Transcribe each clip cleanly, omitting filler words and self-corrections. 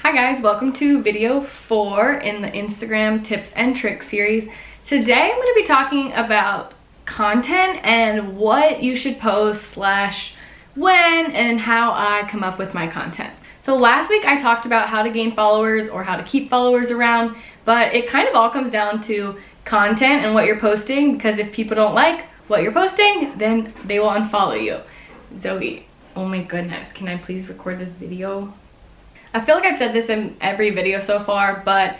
Hi guys, welcome to video 4 in the Instagram tips and tricks series. Today I'm going to be talking about content and what you should post / when and how I come up with my content. So last week I talked about how to gain followers or how to keep followers around, but it kind of all comes down to content and what you're posting, because if people don't like what you're posting, then they will unfollow you. Zoe, oh my goodness, can I please record this video? I feel like I've said this in every video so far, but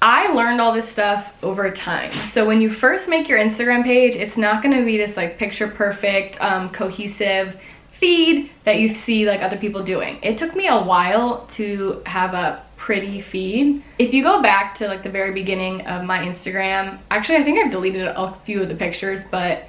I learned all this stuff over time. So when you first make your Instagram page, it's not gonna be this like picture perfect, cohesive feed that you see like other people doing. It took me a while to have a pretty feed. If you go back to like the very beginning of my Instagram, actually I think I've deleted a few of the pictures, but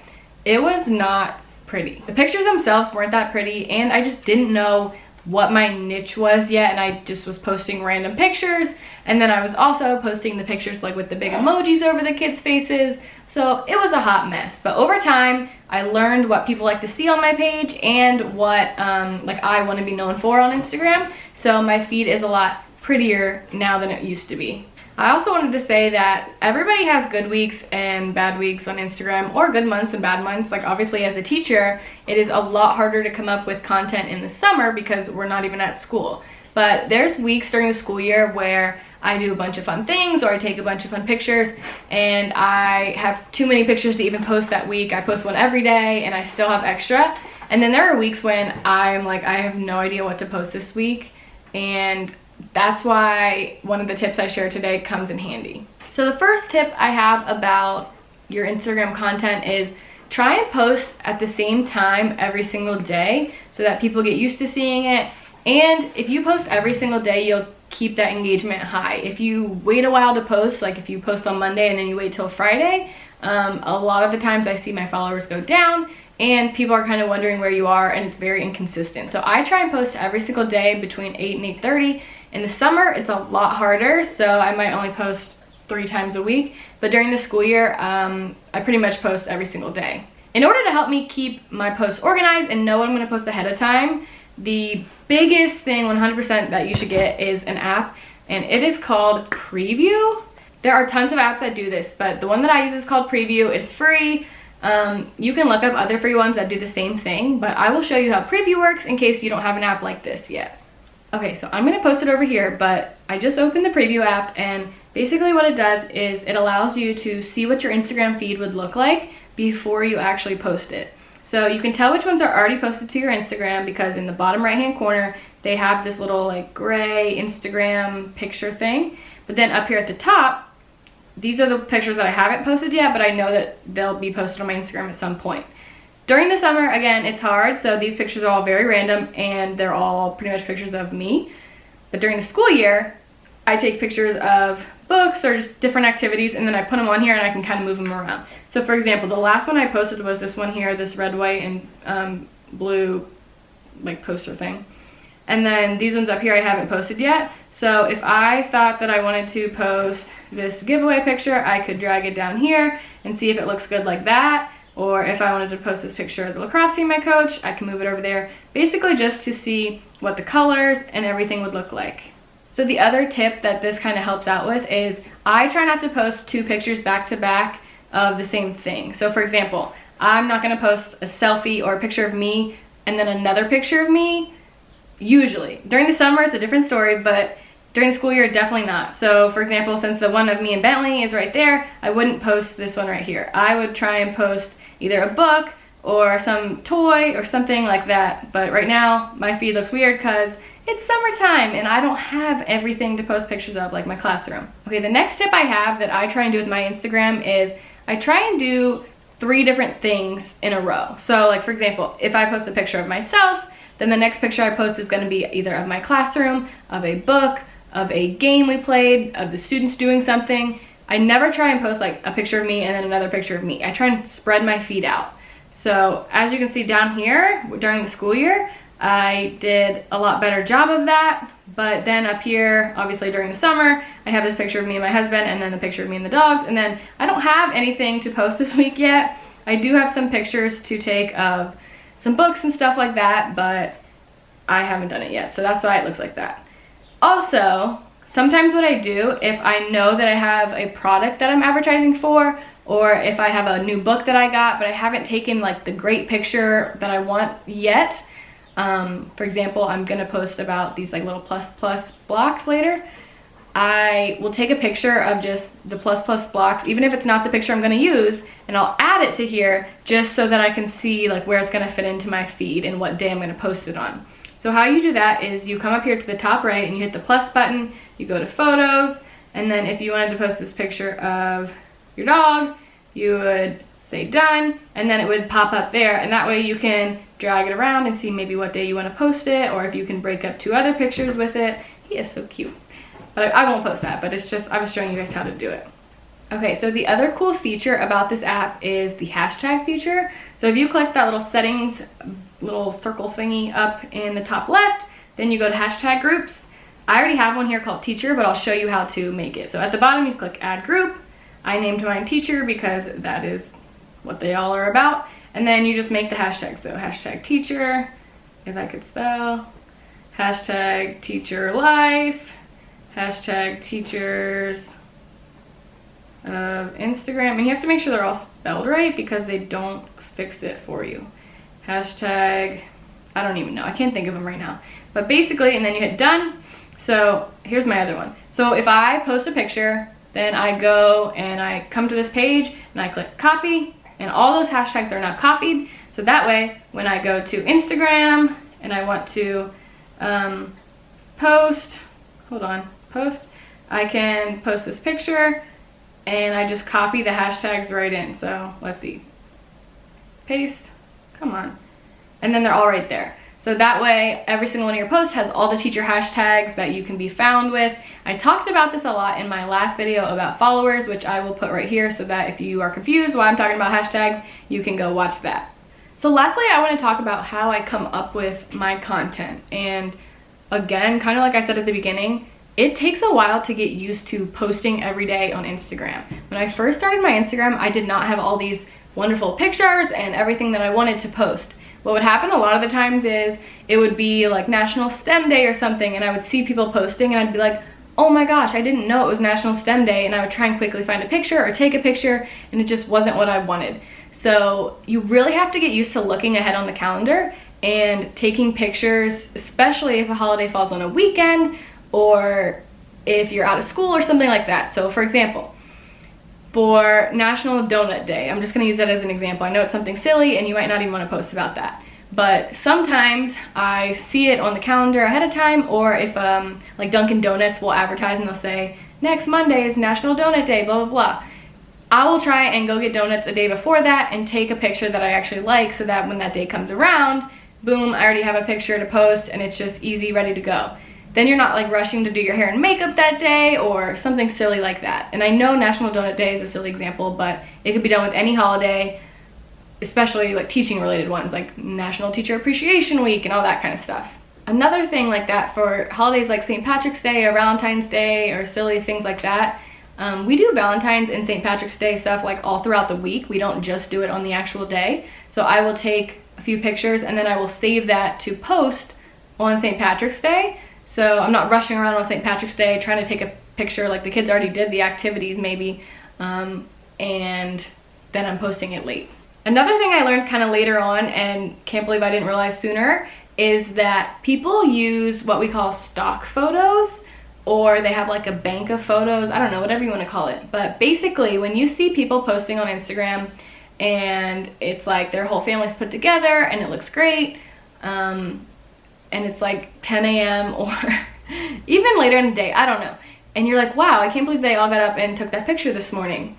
it was not pretty. The pictures themselves weren't that pretty, and I just didn't know what my niche was yet, and I just was posting random pictures, and then I was also posting the pictures like with the big emojis over the kids' faces, so it was a hot mess. But over time I learned what people like to see on my page and what like I want to be known for on Instagram, so my feed is a lot prettier now than it used to be. I also wanted to say that everybody has good weeks and bad weeks on Instagram, or good months and bad months. Like obviously as a teacher, it is a lot harder to come up with content in the summer because we're not even at school. But there's weeks during the school year where I do a bunch of fun things, or I take a bunch of fun pictures, and I have too many pictures to even post that week. I post one every day and I still have extra. And then there are weeks when I'm like, I have no idea what to post this week, and that's why one of the tips I share today comes in handy. So the first tip I have about your Instagram content is try and post at the same time every single day so that people get used to seeing it. And if you post every single day, you'll keep that engagement high. If you wait a while to post, like if you post on Monday and then you wait till Friday, a lot of the times I see my followers go down and people are kind of wondering where you are, and it's very inconsistent. So I try and post every single day between 8 and 8:30. In the summer, it's a lot harder, so I might only post 3 times a week, but during the school year, I pretty much post every single day. In order to help me keep my posts organized and know what I'm gonna post ahead of time, the biggest thing 100% that you should get is an app, and it is called Preview. There are tons of apps that do this, but the one that I use is called Preview. It's free. You can look up other free ones that do the same thing, but I will show you how Preview works in case you don't have an app like this yet. Okay, so I'm gonna post it over here, but I just opened the Preview app, and basically what it does is it allows you to see what your Instagram feed would look like before you actually post it. So you can tell which ones are already posted to your Instagram because in the bottom right hand corner, they have this little like gray Instagram picture thing. But then up here at the top, these are the pictures that I haven't posted yet, but I know that they'll be posted on my Instagram at some point. During the summer, again, it's hard, so these pictures are all very random and they're all pretty much pictures of me. But during the school year, I take pictures of books or just different activities, and then I put them on here and I can kind of move them around. So for example, the last one I posted was this one here, this red, white, and blue like poster thing. And then these ones up here I haven't posted yet. So if I thought that I wanted to post this giveaway picture, I could drag it down here and see if it looks good like that. Or if I wanted to post this picture of the lacrosse team I coach, I can move it over there, basically just to see what the colors and everything would look like. So the other tip that this kind of helps out with is I try not to post 2 pictures back to back of the same thing. So for example, I'm not gonna post a selfie or a picture of me and then another picture of me, usually. During the summer, it's a different story, but during the school year, definitely not. So for example, since the one of me and Bentley is right there, I wouldn't post this one right here. I would try and post either a book or some toy or something like that. But right now, my feed looks weird because it's summertime and I don't have everything to post pictures of like my classroom. Okay, the next tip I have that I try and do with my Instagram is I try and do 3 different things in a row. So like for example, if I post a picture of myself, then the next picture I post is gonna be either of my classroom, of a book, of a game we played, of the students doing something. I never try and post like a picture of me and then another picture of me. I try and spread my feed out. So as you can see down here, during the school year, I did a lot better job of that. But then up here, obviously during the summer, I have this picture of me and my husband, and then a picture of me and the dogs. And then I don't have anything to post this week yet. I do have some pictures to take of some books and stuff like that, but I haven't done it yet. So that's why it looks like that. Also, sometimes what I do, if I know that I have a product that I'm advertising for, or if I have a new book that I got, but I haven't taken like the great picture that I want yet. For example, I'm gonna post about these like little plus blocks later. I will take a picture of just the plus blocks, even if it's not the picture I'm gonna use, and I'll add it to here just so that I can see like where it's gonna fit into my feed and what day I'm gonna post it on. So how you do that is you come up here to the top right and you hit the plus button, you go to photos, and then if you wanted to post this picture of your dog, you would say done, and then it would pop up there, and that way you can drag it around and see maybe what day you want to post it, or if you can break up 2 other pictures with it. He is so cute. But I won't post that, but it's just, I was showing you guys how to do it. Okay, so the other cool feature about this app is the hashtag feature. So if you click that little settings, little circle thingy up in the top left, then you go to hashtag groups. I already have one here called teacher, but I'll show you how to make it. So at the bottom, you click add group. I named mine teacher because that is what they all are about. And then you just make the hashtag. So hashtag teacher, if I could spell, hashtag teacher life, hashtag teachers of Instagram. And you have to make sure they're all spelled right because they don't fix it for you. Hashtag, I don't even know. I can't think of them right now. But basically, and then you hit done. So here's my other one. So if I post a picture, then I go and I come to this page and I click copy, and all those hashtags are now copied. So that way, when I go to Instagram and I want to post, I can post this picture and I just copy the hashtags right in. So let's see, paste, come on. And then they're all right there. So that way, every single one of your posts has all the teacher hashtags that you can be found with. I talked about this a lot in my last video about followers, which I will put right here so that if you are confused why I'm talking about hashtags, you can go watch that. So lastly, I want to talk about how I come up with my content. And again, kind of like I said at the beginning, it takes a while to get used to posting every day on Instagram. When I first started my Instagram, I did not have all these wonderful pictures and everything that I wanted to post. What would happen a lot of the times is it would be like National STEM Day or something, and I would see people posting and I'd be like, oh my gosh, I didn't know it was National STEM Day, and I would try and quickly find a picture or take a picture, and it just wasn't what I wanted. So you really have to get used to looking ahead on the calendar and taking pictures, especially if a holiday falls on a weekend or if you're out of school or something like that. So for example, for National Donut Day, I'm just gonna use that as an example. I know it's something silly and you might not even wanna post about that. But sometimes I see it on the calendar ahead of time, or if like Dunkin' Donuts will advertise and they'll say, next Monday is National Donut Day, blah, blah, blah. I will try and go get donuts a day before that and take a picture that I actually like so that when that day comes around, boom, I already have a picture to post and it's just easy, ready to go. Then you're not like rushing to do your hair and makeup that day or something silly like that. And I know National Donut Day is a silly example, but it could be done with any holiday, especially like teaching related ones like National Teacher Appreciation Week and all that kind of stuff. Another thing like that for holidays like St. Patrick's Day or Valentine's Day or silly things like that, we do Valentine's and St. Patrick's Day stuff like all throughout the week. We don't just do it on the actual day. So I will take a few pictures and then I will save that to post on St. Patrick's Day. So I'm not rushing around on St. Patrick's Day trying to take a picture like the kids already did the activities maybe, and then I'm posting it late. Another thing I learned kind of later on, and can't believe I didn't realize sooner, is that people use what we call stock photos, or they have like a bank of photos, I don't know, whatever you want to call it. But basically, when you see people posting on Instagram and it's like their whole family's put together and it looks great, and it's like 10 a.m. or even later in the day, I don't know. And you're like, wow, I can't believe they all got up and took that picture this morning.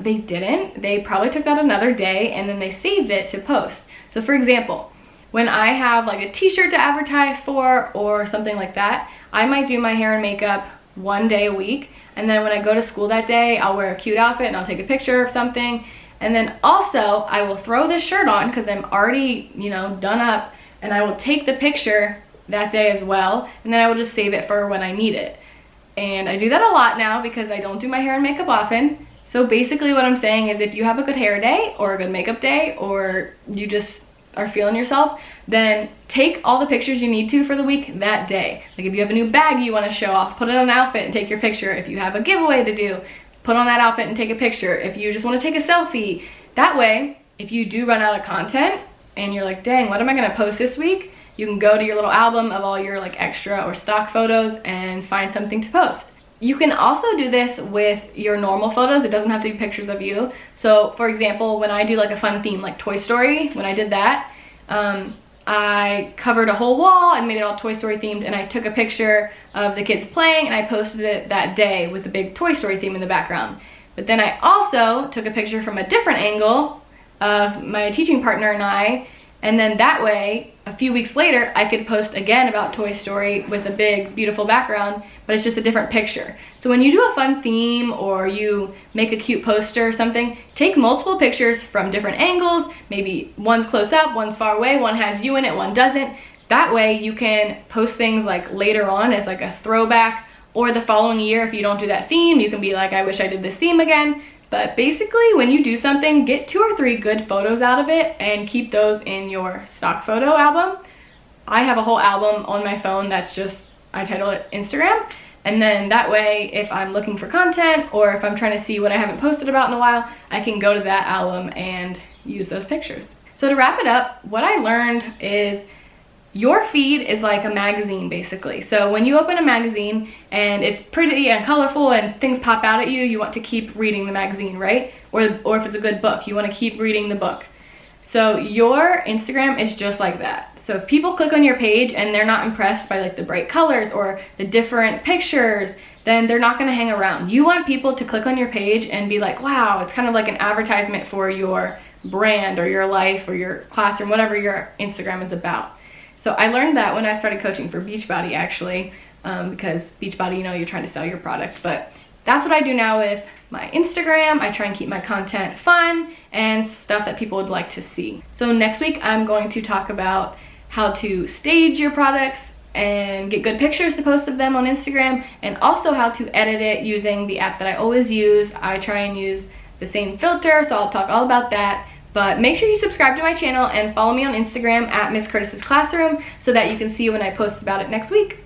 They didn't. They probably took that another day and then they saved it to post. So for example, when I have like a t-shirt to advertise for or something like that, I might do my hair and makeup one day a week. And then when I go to school that day, I'll wear a cute outfit and I'll take a picture of something. And then also I will throw this shirt on because I'm already, done up, and I will take the picture that day as well. And then I will just save it for when I need it. And I do that a lot now because I don't do my hair and makeup often. So basically what I'm saying is if you have a good hair day or a good makeup day, or you just are feeling yourself, then take all the pictures you need to for the week that day. Like if you have a new bag you want to show off, put it on an outfit and take your picture. If you have a giveaway to do, put on that outfit and take a picture. If you just want to take a selfie, that way, if you do run out of content and you're like, dang, what am I going to post this week? You can go to your little album of all your like extra or stock photos and find something to post. You can also do this with your normal photos. It doesn't have to be pictures of you. So for example, when I do like a fun theme like Toy Story, when I did that, I covered a whole wall and made it all Toy Story themed, and I took a picture of the kids playing and I posted it that day with the big Toy Story theme in the background. But then I also took a picture from a different angle of my teaching partner and I, and then that way, a few weeks later, I could post again about Toy Story with a big, beautiful background, but it's just a different picture. So when you do a fun theme or you make a cute poster or something, take multiple pictures from different angles. Maybe one's close up, one's far away, one has you in it, one doesn't. That way you can post things like later on as like a throwback, or the following year if you don't do that theme, you can be like, I wish I did this theme again. But basically, when you do something, get 2 or 3 good photos out of it and keep those in your stock photo album. I have a whole album on my phone that's just, I title it Instagram. And then that way, if I'm looking for content or if I'm trying to see what I haven't posted about in a while, I can go to that album and use those pictures. So to wrap it up, what I learned is your feed is like a magazine, basically. So when you open a magazine and it's pretty and colorful and things pop out at you, you want to keep reading the magazine, right? Or if it's a good book, you want to keep reading the book. So your Instagram is just like that. So if people click on your page and they're not impressed by like the bright colors or the different pictures, then they're not going to hang around. You want people to click on your page and be like, wow, it's kind of like an advertisement for your brand or your life or your classroom, whatever your Instagram is about. So I learned that when I started coaching for Beachbody, actually, because Beachbody, you know, you're trying to sell your product. But that's what I do now with my Instagram. I try and keep my content fun and stuff that people would like to see. So next week, I'm going to talk about how to stage your products and get good pictures to post of them on Instagram, and also how to edit it using the app that I always use. I try and use the same filter, so I'll talk all about that. But make sure you subscribe to my channel and follow me on Instagram at Miss Curtis's Classroom so that you can see when I post about it next week.